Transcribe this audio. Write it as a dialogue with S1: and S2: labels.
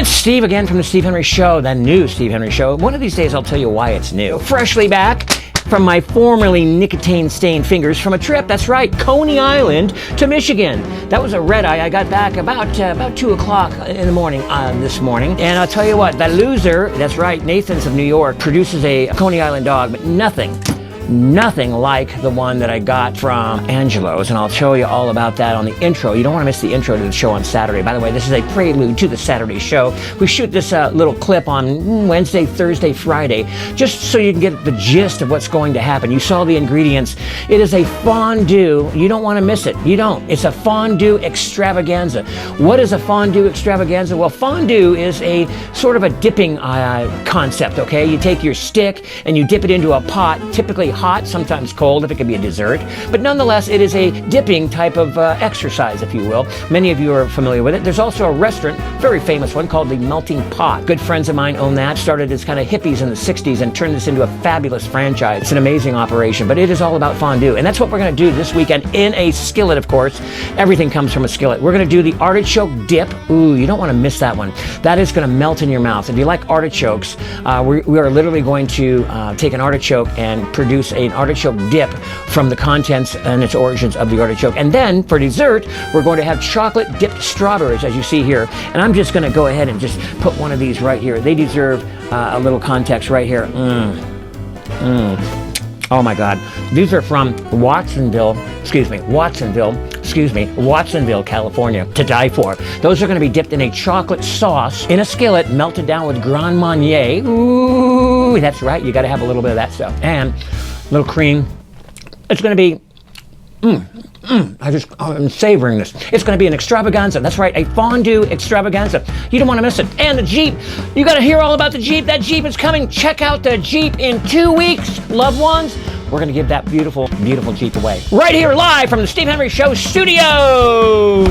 S1: It's Steve again from the Steve Henry Show, the new Steve Henry Show. One of these days I'll tell you why it's new. Freshly back from my formerly nicotine-stained fingers from a trip, that's right, Coney Island to Michigan. That was a red-eye. I got back about 2 o'clock in the morning this morning. And I'll tell you what, that loser, that's right, Nathan's of New York, produces a Coney Island dog, but nothing like the one that I got from Angelo's, and I'll show you all about that on the intro. You don't want to miss the intro to the show on Saturday. By the way, this is a prelude to the Saturday show. We shoot this little clip on Wednesday, Thursday, Friday, just so you can get the gist of what's going to happen. You saw the ingredients. It is a fondue. You don't want to miss it. You don't. It's a fondue extravaganza. What is a fondue extravaganza? Well, fondue is a sort of a dipping concept, okay? You take your stick and you dip it into a pot, typically hot, sometimes cold if it could be a dessert, but nonetheless it is a dipping type of exercise, if you will. Many of you are familiar with it. There's also a restaurant, very famous one, called the Melting Pot. Good friends of mine own that, started as kind of hippies in the 60s and turned this into a fabulous franchise. It's an amazing operation, but it is all about fondue, and that's what we're going to do this weekend in a skillet, of course. Everything comes from a skillet. We're going to do the artichoke dip. Ooh, you don't want to miss that one. That is going to melt in your mouth. If you like artichokes, we are literally going to take an artichoke and produce an artichoke dip from the contents and its origins of the artichoke. And then for dessert, we're going to have chocolate dipped strawberries, as you see here. And I'm just going to go ahead and just put one of these right here. They deserve a little context right here. Oh my God. These are from Watsonville, California, to die for. Those are going to be dipped in a chocolate sauce in a skillet, melted down with Grand Marnier. Ooh, that's right. You got to have a little bit of that stuff. And a little cream. It's going to be, I'm savoring this. It's going to be an extravaganza. That's right, a fondue extravaganza. You don't want to miss it. And the Jeep. You got to hear all about the Jeep. That Jeep is coming. Check out the Jeep in 2 weeks, loved ones. We're going to give that beautiful, beautiful Jeep away. Right here live from the Steve Henry Show studio.